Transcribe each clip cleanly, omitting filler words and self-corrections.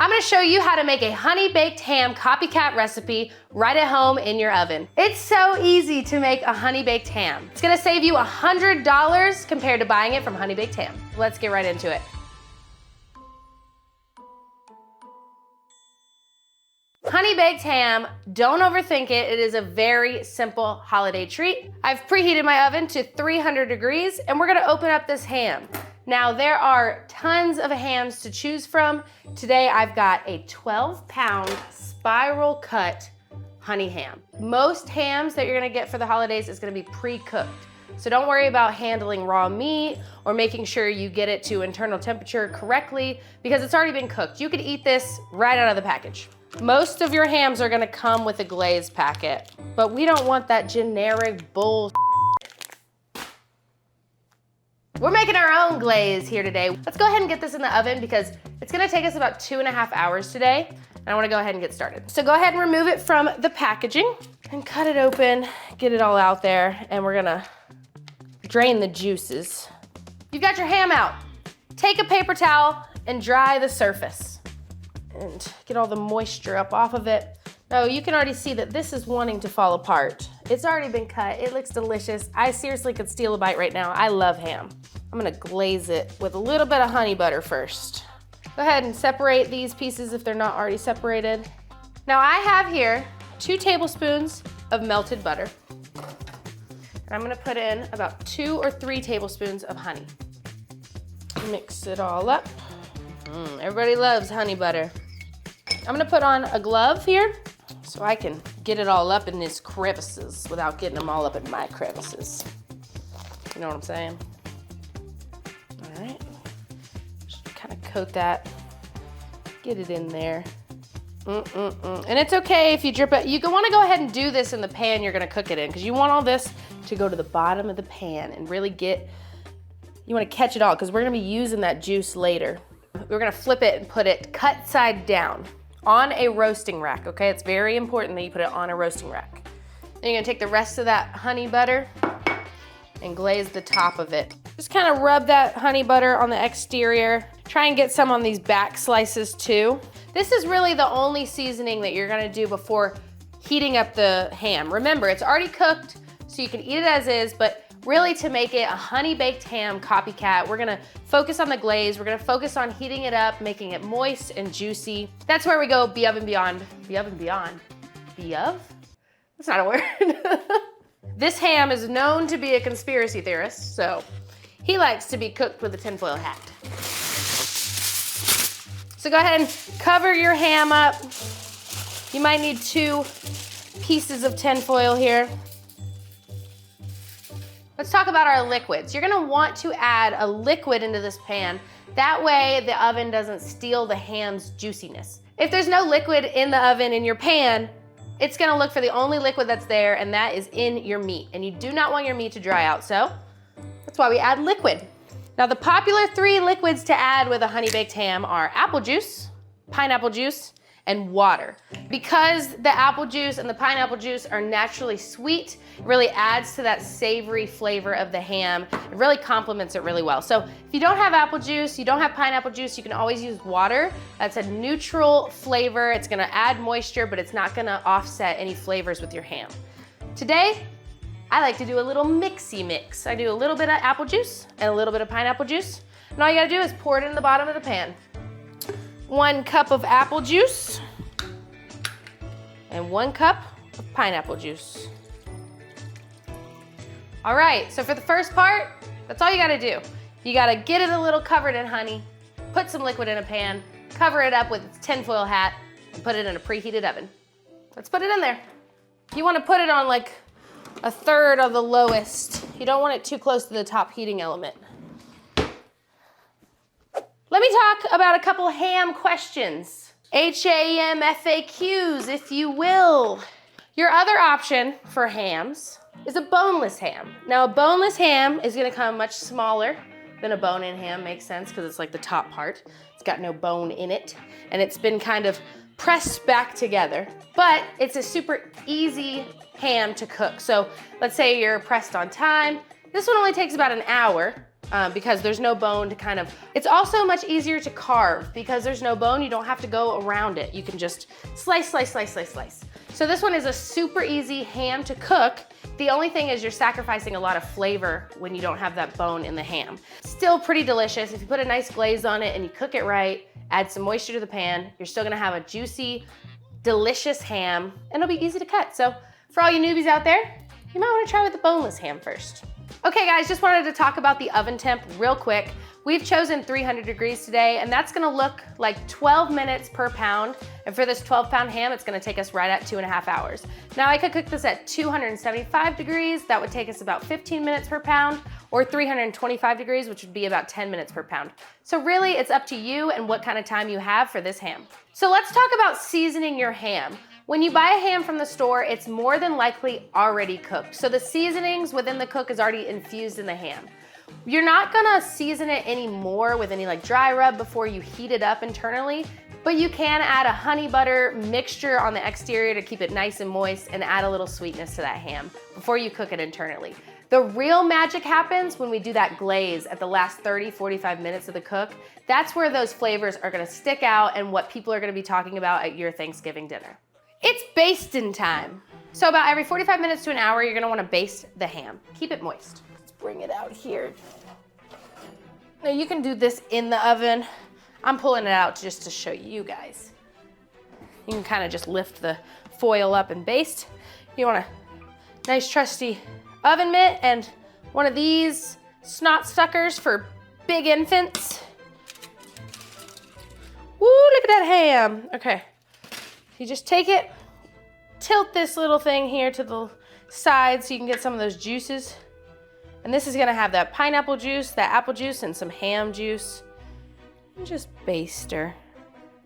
I'm gonna show you how to make a honey baked ham copycat recipe right at home in your oven. It's so easy to make a honey baked ham. It's gonna save you $100 compared to buying it from Honey Baked Ham. Let's get right into it. Honey baked ham, don't overthink it. It is a very simple holiday treat. I've preheated my oven to 300 degrees and we're gonna open up this ham. Now there are tons of hams to choose from. Today I've got a 12-pound spiral cut honey ham. Most hams that you're gonna get for the holidays is gonna be pre-cooked. So don't worry about handling raw meat or making sure you get it to internal temperature correctly because it's already been cooked. You could eat this right out of the package. Most of your hams are gonna come with a glaze packet, but we don't want that generic bull. We're making our own glaze here today. Let's go ahead and get this in the oven because it's gonna take us about 2.5 hours today, and I wanna go ahead and get started. So go ahead and remove it from the packaging and cut it open, get it all out there, and we're gonna drain the juices. You've got your ham out. Take a paper towel and dry the surface and get all the moisture up off of it. Now you can already see that this is wanting to fall apart. It's already been cut, it looks delicious. I seriously could steal a bite right now. I love ham. I'm gonna glaze it with a little bit of honey butter first. Go ahead and separate these pieces if they're not already separated. Now I have here 2 tablespoons of melted butter. And I'm gonna put in about 2 or 3 tablespoons of honey. Mix it all up. Everybody loves honey butter. I'm gonna put on a glove here so I can get it all up in these crevices without getting them all up in my crevices. You know what I'm saying? All right, just kind of coat that, get it in there. And it's okay if you drip it. You wanna go ahead and do this in the pan you're gonna cook it in because you want all this to go to the bottom of the pan and really you wanna catch it all because we're gonna be using that juice later. We're gonna flip it and put it cut side down on a roasting rack, okay? It's very important that you put it on a roasting rack. Then you're gonna take the rest of that honey butter and glaze the top of it. Just kind of rub that honey butter on the exterior. Try and get some on these back slices too. This is really the only seasoning that you're gonna do before heating up the ham. Remember, it's already cooked, so you can eat it as is, but really to make it a honey baked ham copycat, we're gonna focus on the glaze, we're gonna focus on heating it up, making it moist and juicy. That's where we go above and beyond. Above and beyond? Above? That's not a word. This ham is known to be a conspiracy theorist, so he likes to be cooked with a tinfoil hat. So go ahead and cover your ham up. You might need 2 pieces of tinfoil here. Let's talk about our liquids. You're gonna want to add a liquid into this pan. That way the oven doesn't steal the ham's juiciness. If there's no liquid in the oven in your pan, it's gonna look for the only liquid that's there, and that is in your meat. And you do not want your meat to dry out, so that's why we add liquid. Now the popular 3 liquids to add with a honey baked ham are apple juice, pineapple juice, and water. Because the apple juice and the pineapple juice are naturally sweet, it really adds to that savory flavor of the ham. It really complements it really well. So if you don't have apple juice, you don't have pineapple juice, you can always use water. That's a neutral flavor. It's gonna add moisture, but it's not gonna offset any flavors with your ham. Today, I like to do a little mixy mix. I do a little bit of apple juice and a little bit of pineapple juice. And all you gotta do is pour it in the bottom of the pan. 1 cup of apple juice and 1 cup of pineapple juice. All right, so for the first part, that's all you gotta do. You gotta get it a little covered in honey, put some liquid in a pan, cover it up with its tinfoil hat, and put it in a preheated oven. Let's put it in there. You wanna put it on like 1/3 of the lowest. You don't want it too close to the top heating element. Let me talk about a couple ham questions. HAM FAQs, if you will. Your other option for hams is a boneless ham. Now a boneless ham is gonna come much smaller than a bone-in ham, makes sense, because it's like the top part. It's got no bone in it, and it's been kind of pressed back together. But it's a super easy ham to cook. So let's say you're pressed on time. This one only takes about an hour. because there's no bone to kind of, it's also much easier to carve because there's no bone. You don't have to go around it. You can just slice, slice, slice, slice, slice. So this one is a super easy ham to cook. The only thing is you're sacrificing a lot of flavor when you don't have that bone in the ham. Still pretty delicious. If you put a nice glaze on it and you cook it right, add some moisture to the pan, you're still gonna have a juicy, delicious ham, and it'll be easy to cut. So for all you newbies out there, you might wanna try with the boneless ham first. Okay guys, just wanted to talk about the oven temp real quick. We've chosen 300 degrees today, and that's gonna look like 12 minutes per pound. And for this 12-pound ham, it's gonna take us right at 2.5 hours. Now I could cook this at 275 degrees. That would take us about 15 minutes per pound, or 325 degrees, which would be about 10 minutes per pound. So really, it's up to you and what kind of time you have for this ham. So let's talk about seasoning your ham. When you buy a ham from the store, it's more than likely already cooked. So the seasonings within the cook is already infused in the ham. You're not gonna season it anymore with any like dry rub before you heat it up internally, but you can add a honey butter mixture on the exterior to keep it nice and moist and add a little sweetness to that ham before you cook it internally. The real magic happens when we do that glaze at the last 30, 45 minutes of the cook. That's where those flavors are gonna stick out and what people are gonna be talking about at your Thanksgiving dinner. It's basting time. So about every 45 minutes to an hour, you're gonna wanna baste the ham. Keep it moist. Let's bring it out here. Now you can do this in the oven. I'm pulling it out just to show you guys. You can kind of just lift the foil up and baste. You want a nice trusty oven mitt and one of these snot suckers for big infants. Woo, look at that ham. Okay, you just take it, tilt this little thing here to the side so you can get some of those juices. And this is gonna have that pineapple juice, that apple juice, and some ham juice. And just baste her.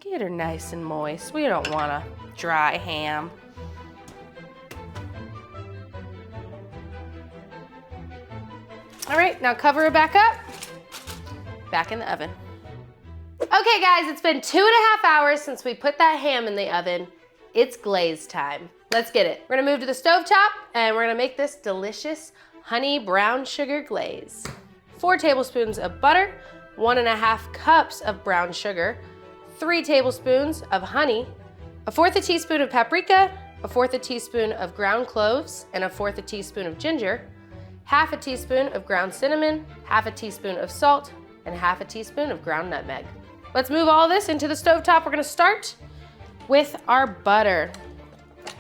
Get her nice and moist. We don't want a dry ham. All right, now cover it back up. Back in the oven. Okay guys, it's been 2.5 hours since we put that ham in the oven. It's glaze time. Let's get it. We're gonna move to the stovetop and we're gonna make this delicious honey brown sugar glaze. 4 tablespoons of butter, 1.5 cups of brown sugar, 3 tablespoons of honey, 1/4 teaspoon of paprika, 1/4 teaspoon of ground cloves, and 1/4 teaspoon of ginger, 1/2 teaspoon of ground cinnamon, 1/2 teaspoon of salt, and 1/2 teaspoon of ground nutmeg. Let's move all this into the stovetop. We're gonna start with our butter.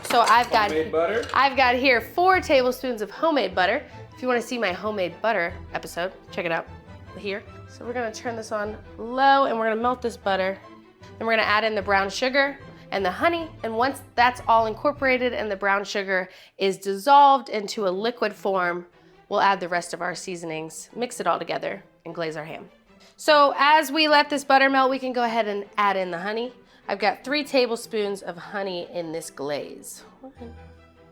So I've got here 4 tablespoons of homemade butter. If you want to see my homemade butter episode, check it out here. So we're gonna turn this on low and we're gonna melt this butter. Then we're gonna add in the brown sugar and the honey. And once that's all incorporated and the brown sugar is dissolved into a liquid form, we'll add the rest of our seasonings, mix it all together, and glaze our ham. So as we let this butter melt, we can go ahead and add in the honey. I've got 3 tablespoons of honey in this glaze. 1,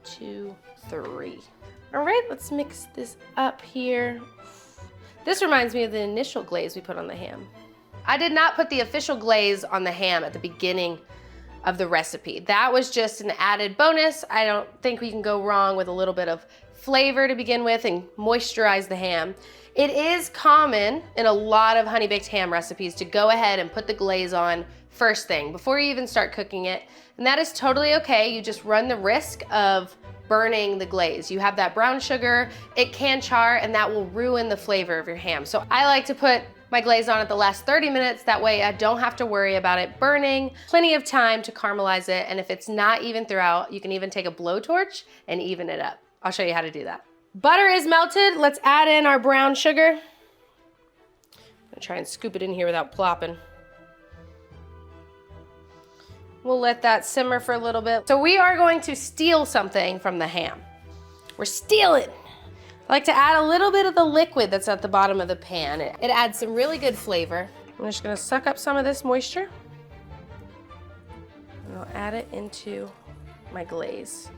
2, 3. All right, let's mix this up here. This reminds me of the initial glaze we put on the ham. I did not put the official glaze on the ham at the beginning of the recipe. That was just an added bonus. I don't think we can go wrong with a little bit of flavor to begin with and moisturize the ham. It is common in a lot of honey baked ham recipes to go ahead and put the glaze on first thing before you even start cooking it. And that is totally okay. You just run the risk of burning the glaze. You have that brown sugar, it can char, and that will ruin the flavor of your ham. So I like to put my glaze on at the last 30 minutes. That way I don't have to worry about it burning. Plenty of time to caramelize it. And if it's not even throughout, you can even take a blowtorch and even it up. I'll show you how to do that. Butter is melted. Let's add in our brown sugar. I'm gonna try and scoop it in here without plopping. We'll let that simmer for a little bit. So we are going to steal something from the ham. We're stealing. I like to add a little bit of the liquid that's at the bottom of the pan. It adds some really good flavor. I'm just gonna suck up some of this moisture and I'll add it into my glaze.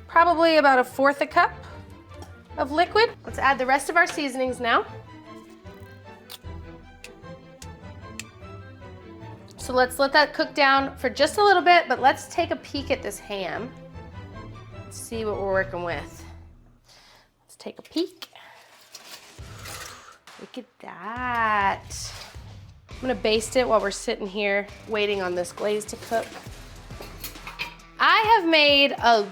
Probably about 1/4 cup of liquid. Let's add the rest of our seasonings now. So let's let that cook down for just a little bit, but let's take a peek at this ham. Let's see what we're working with. Let's take a peek. Look at that. I'm gonna baste it while we're sitting here waiting on this glaze to cook. I have made a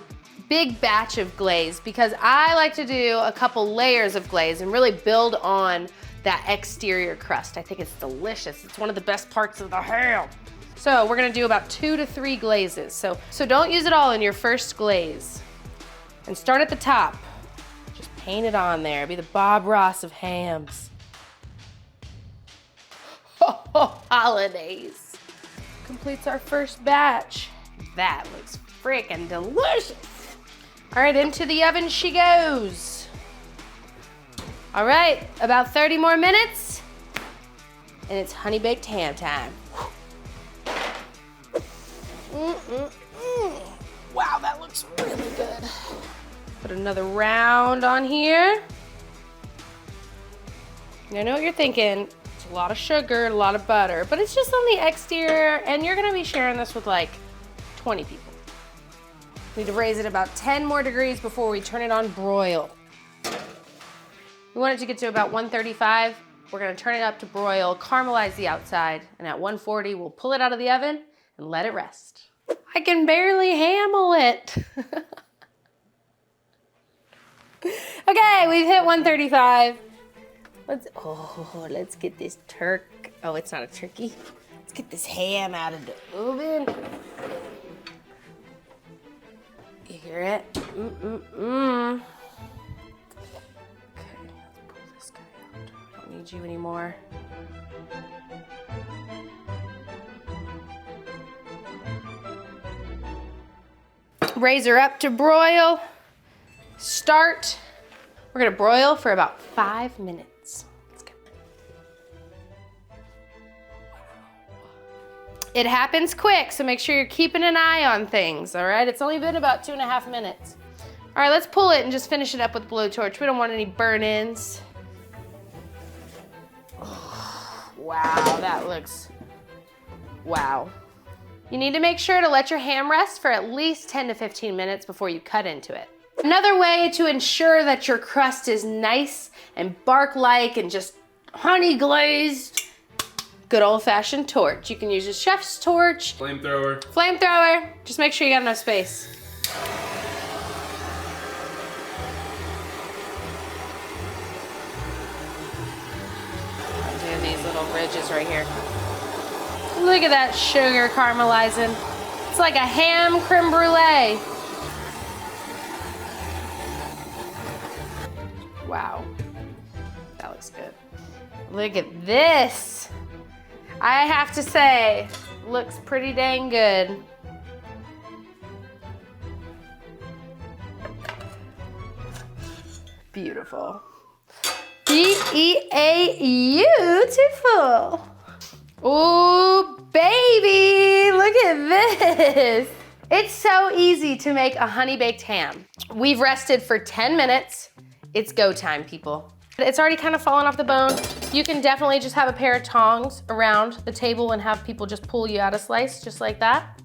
big batch of glaze because I like to do a couple layers of glaze and really build on that exterior crust. I think it's delicious. It's one of the best parts of the ham. So we're gonna do about 2 to 3 glazes. So don't use it all in your first glaze. And start at the top. Just paint it on there. Be the Bob Ross of hams. Oh, holidays. Completes our first batch. That looks freaking delicious. All right, into the oven she goes. All right, about 30 more minutes, and it's honey baked ham time. Wow, that looks really good. Put another round on here. I know what you're thinking. It's a lot of sugar, a lot of butter, but it's just on the exterior, and you're gonna be sharing this with like 20 people. We need to raise it about 10 more degrees before we turn it on broil. We want it to get to about 135. We're gonna turn it up to broil, caramelize the outside, and at 140, we'll pull it out of the oven and let it rest. I can barely handle it. Okay, we've hit 135. Let's get this oh, it's not a turkey. Let's get this ham out of the oven. You hear it? Okay, let's pull this guy out. I don't need you anymore. Raise her up to broil. Start. We're gonna broil for about 5 minutes. Let's go. It happens quick, so make sure you're keeping an eye on things, all right? It's only been about 2.5 minutes. All right, let's pull it and just finish it up with blowtorch. We don't want any burn-ins. Oh, wow, that looks, wow. You need to make sure to let your ham rest for at least 10 to 15 minutes before you cut into it. Another way to ensure that your crust is nice and bark-like and just honey glazed, good old-fashioned torch. You can use a chef's torch. Flamethrower. Flamethrower. Just make sure you got enough space. I'll do these little ridges right here. Look at that sugar caramelizing. It's like a ham creme brulee. Wow, that looks good. Look at this. I have to say, looks pretty dang good. Beautiful. Beautiful. Oh, baby, look at this. It's so easy to make a honey baked ham. We've rested for 10 minutes. It's go time, people. It's already kind of fallen off the bone. You can definitely just have a pair of tongs around the table and have people just pull you out a slice, just like that.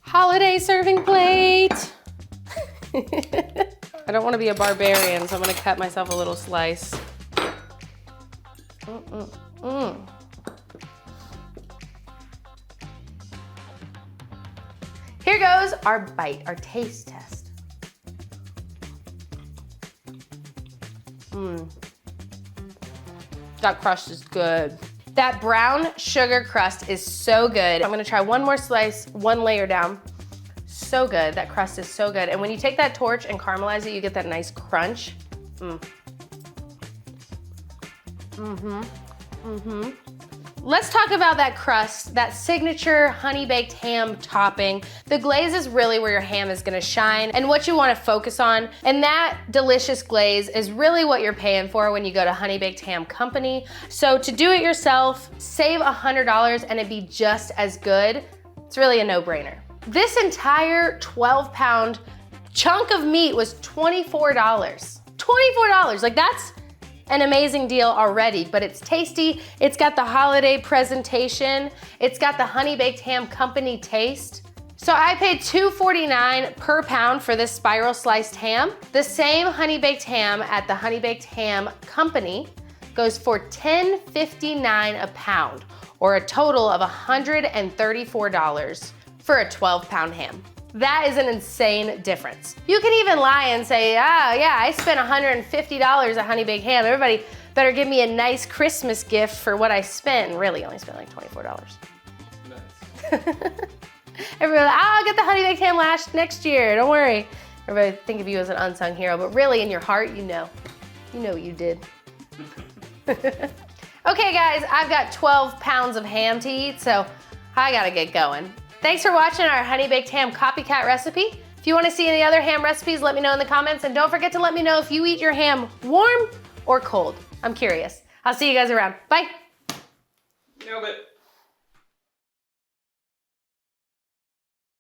Holiday serving plate. I don't want to be a barbarian, so I'm gonna cut myself a little slice. Here goes our bite, our taste test. That crust is good. That brown sugar crust is so good. I'm gonna try one more slice, one layer down. So good, that crust is so good. And when you take that torch and caramelize it, you get that nice crunch. Let's talk about that crust, that signature honey baked ham topping. The glaze is really where your ham is gonna shine and what you wanna focus on. And that delicious glaze is really what you're paying for when you go to Honey Baked Ham Company. So to do it yourself, save $100 and it'd be just as good. It's really a no-brainer. This entire 12-pound chunk of meat was $24. $24, like that's an amazing deal already, but it's tasty. It's got the holiday presentation. It's got the Honey Baked Ham Company taste. So I paid $2.49 per pound for this spiral sliced ham. The same honey baked ham at the Honey Baked Ham Company goes for $10.59 a pound, or a total of $134 for a 12-pound ham. That is an insane difference. You can even lie and say, oh yeah, I spent $150 at Honey Baked Ham. Everybody better give me a nice Christmas gift for what I spent. And really only spent like $24. Nice. Everybody, I'll get the Honey Baked Ham next year, don't worry. Everybody think of you as an unsung hero, but really in your heart, you know what you did. Okay guys, I've got 12 pounds of ham to eat, so I gotta get going. Thanks for watching our Honey Baked Ham copycat recipe. If you wanna see any other ham recipes, let me know in the comments, and don't forget to let me know if you eat your ham warm or cold. I'm curious. I'll see you guys around. Bye. Nailed it.